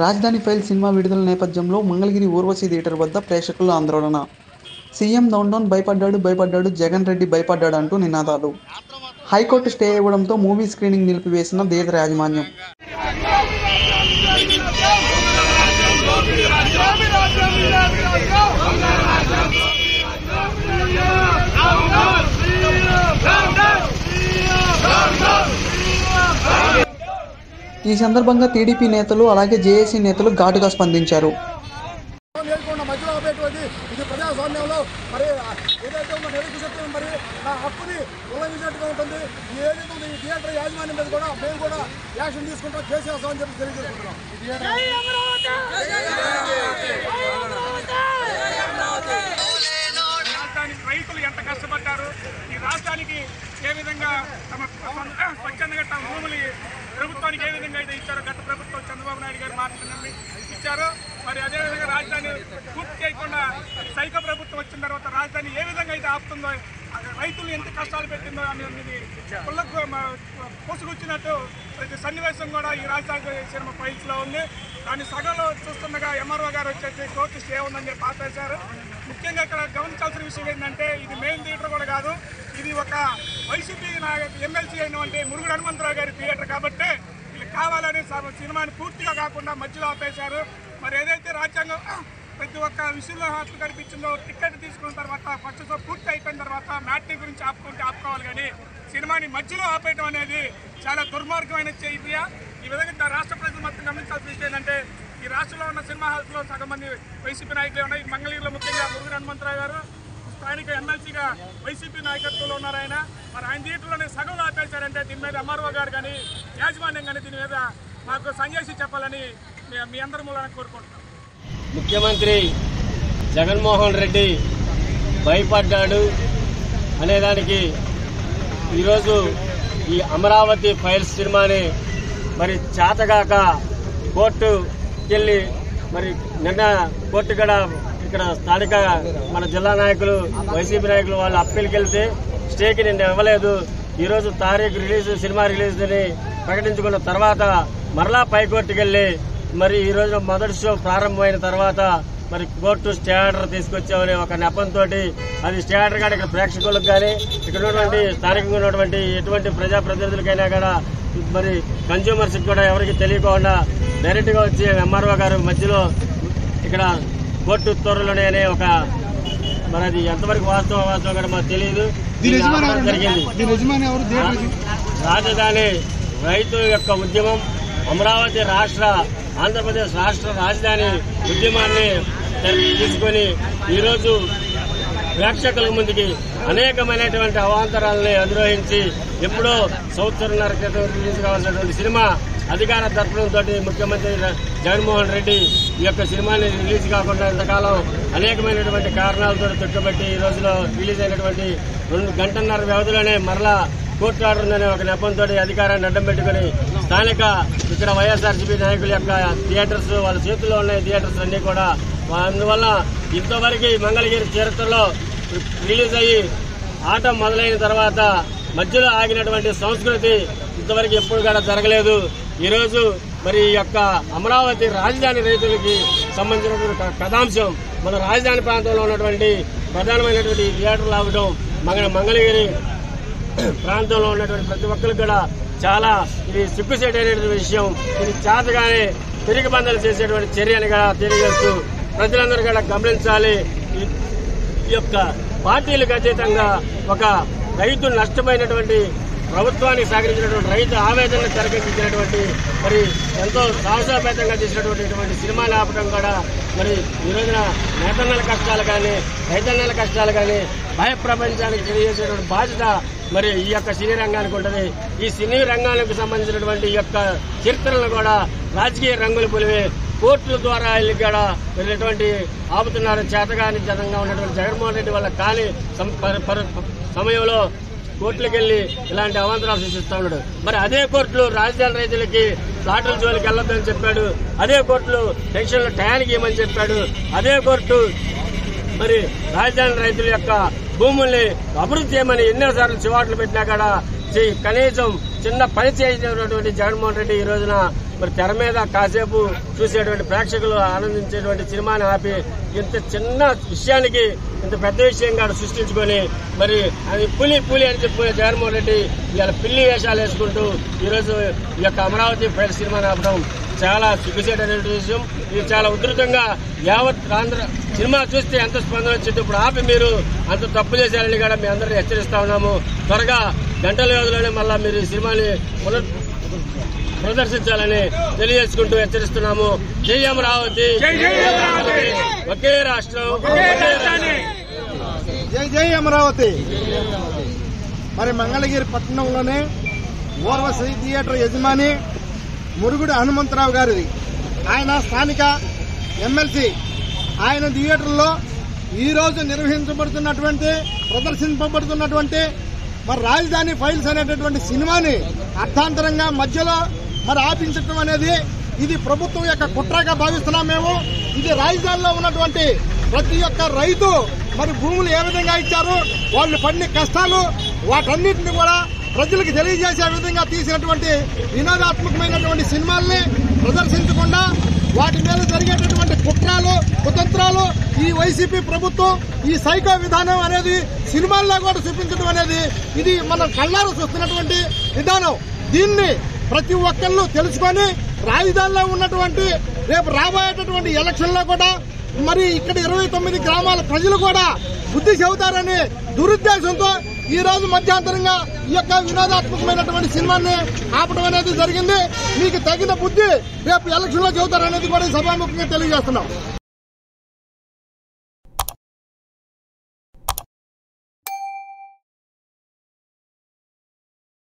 రాజధాని file cinema విడుదల నేపథ్యంలో మంగళగిరి ఊర్వశి థియేటర్ వద్ద ప్రేక్షకుల ఆందోళన. సీఎం డౌన్ భయపడ్డాడు జగన్ రెడ్డి భయపడ్డాడు అంటూ నినాదాలు. హైకోర్టు స్టే ఇవ్వడంతో మూవీ స్క్రీనింగ్ నిలిపివేసిన థియేటర్ యాజమాన్యం. ఈ సందర్భంగా టీడీపీ నేతలు అలాగే జేఏసీ నేతలు ఘాటుగా స్పందించారు. ఇది ప్రజాస్వామ్యంలో మరి ఏదైతే ఉన్న నిరూపిస్తే మరి నా హక్కుని ఉల్లంఘించినట్టుగా ఉంటుంది. ఏదైతే ఈ థియేటర్ యాజమాన్యం మీద కూడా మేము కూడా యాక్షన్ తీసుకుంటాం, కేసు వేస్తామని చెప్పి తెలియజేసుకుంటున్నాం. రాష్ట్రానికి రైతులు ఎంత కష్టపడ్డారు, ఈ రాష్ట్రానికి ఏ విధంగా తమ స్వచ్ఛందంగా తమ భూములు ప్రభుత్వానికి ఏ విధంగా అయితే ఇచ్చారో, గత ప్రభుత్వం చంద్రబాబు నాయుడు గారు మాట్లాడి ఇచ్చారో, మరి అదేవిధంగా రాజధాని పూర్తి చేయకుండా సైకో ప్రభుత్వం వచ్చిన తర్వాత రాజధాని ఏ విధంగా అయితే ఆపుతుందో, రైతులు ఎంత కష్టాలు పెట్టిందో అనేది పుల్లకు పోసుకొచ్చినట్టు ప్రతి సన్నివేశం కూడా ఈ రాజధాని సినిమా ఫైల్స్లో ఉంది. దాన్ని సగంలో చూస్తుండగా ఎంఆర్ఓ గారు వచ్చేసి కోర్టు స్టే ఉందని చెప్పి ఆపేశారు. ముఖ్యంగా ఇక్కడ గమనించాల్సిన విషయం ఏంటంటే, ఇది మెయిన్ థియేటర్ కూడా కాదు, ఇది ఒక వైసీపీ ఎమ్మెల్సీ అయినటువంటి మురుగుడు హనుమంతరావు గారి థియేటర్ కాబట్టి వీళ్ళకి కావాలని సినిమాని పూర్తిగా కాకుండా మధ్యలో ఆపేశారు. మరి ఏదైతే రాజ్యాంగం ప్రతి ఒక్క విషయంలో హక్కు కనిపించిందో, టికెట్ తీసుకున్న తర్వాత ఫస్ట్ షో పూర్తి అయిపోయిన తర్వాత మ్యాట్నీ గురించి ఆపుకోవాలి, కానీ సినిమాని మధ్యలో ఆపేయడం అనేది చాలా దుర్మార్గమైన చర్య. ఈ విధంగా రాష్ట్ర ప్రజలు మొత్తం గమనించాల్సిన విషయం ఏంటంటే, ఈ రాష్ట్రంలో ఉన్న సినిమా హాల్స్లో సగం మంది వైసీపీ నాయకులే ఉన్నాయి. మంగళగిరిలో ముఖ్యంగా మురుగుడు హనుమంతరావు గారు స్థానిక ఎమ్మెల్సీగా వైసీపీ నాయకత్వంలో ఉన్నారు ఆయన. మరి ఆయన థియేటర్లోనే సగంలో ఆపేశారంటే దీని మీద ఎంఆర్ఓ గారు కానీ యాజమాన్యం కానీ దీని మీద మాకు సంజేసి చెప్పాలని మీ అందరి మూలన కోరుకుంటున్నాం. ముఖ్యమంత్రి జగన్మోహన్ రెడ్డి భయపడ్డాడు అనేదానికి ఈరోజు ఈ అమరావతి ఫైల్స్ సినిమాని మరి చేతగాక కోర్టుకెళ్ళి మరి నిన్న కోర్టు ఇక్కడ స్థానిక మన జిల్లా నాయకులు వైసీపీ నాయకులు వాళ్ళు అప్పీల్కి వెళ్తే స్టేకి నిన్న ఇవ్వలేదు. ఈరోజు తారీఖు సినిమా రిలీజ్ అని ప్రకటించుకున్న తర్వాత మరలా పైకోర్టుకి వెళ్ళి మరి ఈ రోజు మొదటి షో ప్రారంభమైన తర్వాత మరి కోర్టు స్టే ఆర్డర్ తీసుకొచ్చామని ఒక నెపంతో అది స్టే ఆర్డర్ కానీ ఇక్కడ ప్రేక్షకులకు కానీ ఇక్కడ ఉన్నటువంటి స్థానికంగా ఉన్నటువంటి ఎటువంటి ప్రజాప్రతినిధులకైనా కూడా మరి కన్జ్యూమర్స్ కూడా ఎవరికి తెలియకుండా డైరెక్ట్ గా వచ్చి ఎంఆర్ఓ గారు మధ్యలో ఇక్కడ కోర్టు ఉత్తర్వులోనే అనే ఒక మరి అది ఎంతవరకు వాస్తవం కూడా మాకు తెలియదు. జరిగింది రాజధాని రైతు యొక్క ఉద్యమం, అమరావతి ఆంధ్రప్రదేశ్ రాష్ట్ర రాజధాని ఉద్యమాన్ని తీసుకుని ఈరోజు ప్రేక్షకుల ముందుకి అనేకమైనటువంటి అవాంతరాలని అధిరోహించి ఎప్పుడో సంవత్సరంన్నర క్రితం రిలీజ్ కావాల్సినటువంటి సినిమా అధికార దర్పణంతో ముఖ్యమంత్రి జగన్మోహన్ రెడ్డి ఈ యొక్క సినిమాని రిలీజ్ కాకుండా ఇంతకాలం అనేకమైనటువంటి కారణాలతో చుట్టుబట్టి ఈ రోజులో రిలీజ్ అయినటువంటి 2 గంటన్నర వ్యవధిలోనే మరలా కోర్టు ఆర్డర్ ఉందనే ఒక నెపంతో అధికారాన్ని అడ్డం పెట్టుకుని స్థానిక ఇక్కడ వైఎస్ఆర్సీపీ నాయకుల యొక్క థియేటర్స్ వాళ్ళ చేతుల్లో ఉన్నాయి థియేటర్స్ అన్ని కూడా. అందువల్ల ఇంతవరకు మంగళగిరి చరిత్రలో రిలీజ్ అయ్యి ఆట మొదలైన తర్వాత మధ్యలో ఆగినటువంటి సంస్కృతి ఇంతవరకు ఎప్పుడు కూడా జరగలేదు. ఈరోజు మరి ఈ యొక్క అమరావతి రాజధాని రైతులకి సంబంధించినటువంటి కథాంశం మన రాజధాని ప్రాంతంలో ఉన్నటువంటి ప్రధానమైనటువంటి థియేటర్లు ఆగడం మంగళగిరి ప్రాంతంలో ఉన్నటువంటి ప్రతి ఒక్కరికి కూడా చాలా ఇది సిగ్గుసేటైన విషయం. ఇది చేతగానే తిరిగి బంధలు చేసేటువంటి చర్యని కూడా తెలియజేస్తూ ప్రజలందరూ కూడా గమనించాలి. ఈ యొక్క పార్టీలకు అతీతంగా ఒక రైతు నష్టమైనటువంటి ప్రభుత్వానికి సహకరించినటువంటి రైతు ఆవేదనను తెరకెక్కించినటువంటి మరి ఎంతో సాహసోపేతంగా చేసినటువంటి సినిమాని ఆపడం కూడా మరి ఈ రోజున నేతన్నల కష్టాలు కానీ రైతన్నల కష్టాలు కానీ బయ ప్రపంచానికి తెలియజేసేటువంటి బాధ్యత మరి ఈ యొక్క సినీ రంగానికి ఉంటుంది. ఈ సినీ రంగానికి సంబంధించినటువంటి ఈ యొక్క చరిత్రలను కూడా రాజకీయ రంగులు పులివే కోర్టుల ద్వారా వెళ్ళి కూడా వెళ్ళినటువంటి ఆపుతున్నారు. చేతగాని జనంగా ఉన్నటువంటి జగన్మోహన్ రెడ్డి వల్ల కానీ సమయంలో కోర్టులకు వెళ్లి ఇలాంటి అవాంతరాలు సృష్టిస్తా ఉన్నాడు. మరి అదే కోర్టులు రాజధాని రైతులకి ప్లాట్ల జోలికి వెళ్లొద్దని చెప్పాడు. అదే కోర్టులు పెన్షన్లు టయానికి ఇవ్వమని చెప్పాడు. అదే కోర్టు మరి రాజధాని రైతుల యొక్క భూముల్ని అభివృద్ధి చేయమని ఎన్నోసార్లు చివాట్లు పెట్టినా కూడా కనీసం చిన్న పని చేసినటువంటి జగన్మోహన్ రెడ్డి ఈ రోజున మరి తెర మీద కాసేపు చూసేటువంటి ప్రేక్షకులు ఆనందించేటువంటి సినిమాని ఆపి ఇంత చిన్న విషయానికి ఇంత పెద్ద విషయంగా సృష్టించుకొని మరి అది పులి అని చెప్పుకునే జగన్మోహన్ రెడ్డి ఇవాళ పిల్లి వేషాలు వేసుకుంటూ ఈరోజు ఈ యొక్క అమరావతి ఫైల్ సినిమాని ఆపడం చాలా సిగ్గుచేటనే విషయం. ఇది చాలా ఉధృతంగా యావత్ ఆంధ్ర సినిమా చూస్తే ఎంత స్పందన వచ్చింది. ఇప్పుడు ఆపి మీరు అంత తప్పు చేశారని కూడా మీ అందరినీ హెచ్చరిస్తా ఉన్నాము. త్వరగా గంటల వ్యవధిలోనే మళ్ళా మీరు ఈ సినిమాని ప్రదర్శించాలని తెలియజేసుకుంటూ హెచ్చరిస్తున్నాము. జై అమరావతి, ఒకే రాష్ట్రం, జై అమరావతి. మరి మంగళగిరి పట్టణంలోనే ఊర్వశి థియేటర్ యజమాని మురుగుడు హనుమంతరావు గారిది. ఆయన స్థానిక ఎమ్మెల్సీ. ఆయన థియేటర్లో ఈరోజు ప్రదర్శింపబడుతున్నటువంటి మరి రాజధాని ఫైల్స్ అనేటటువంటి సినిమాని అర్థాంతరంగా మధ్యలో మరి ఆపించడం అనేది ఇది ప్రభుత్వం యొక్క కుట్రగా భావిస్తున్నాం మేము. ఇది రాజధానిలో ఉన్నటువంటి ప్రతి ఒక్క రైతు మరి భూములు ఏ విధంగా ఇచ్చారు, వాళ్ళు పడిన కష్టాలు వాటన్నిటిని కూడా ప్రజలకు తెలియజేసే విధంగా తీసినటువంటి వినోదాత్మకమైనటువంటి సినిమాల్ని ప్రదర్శించకుండా వాటి మీద జరిగేటటువంటి కుతంత్రాలు ఈ వైసీపీ ప్రభుత్వం ఈ సైకో విధానం అనేది సినిమాల్లో కూడా చూపించడం అనేది ఇది మనం కళ్ళారా చూస్తున్నటువంటి విధానం. దీన్ని ప్రతి ఒక్కళ్ళు తెలుసుకొని రాజధానిలో ఉన్నటువంటి రేపు రాబోయేటటువంటి ఎలక్షన్లో కూడా మరి ఇక్కడ 29 గ్రామాల ప్రజలు కూడా బుద్ధి చెబుతారని దురుద్దేశంతో ఈ రోజు మధ్యాంతరంగా ఈ యొక్క వినోదాత్మకమైనటువంటి సినిమాని ఆపడం అనేది జరిగింది. మీకు తగిన బుద్ధి రేపు ఎలక్షన్ లో చెబుతారనేది కూడా సభాముఖంగా తెలియజేస్తున్నాం.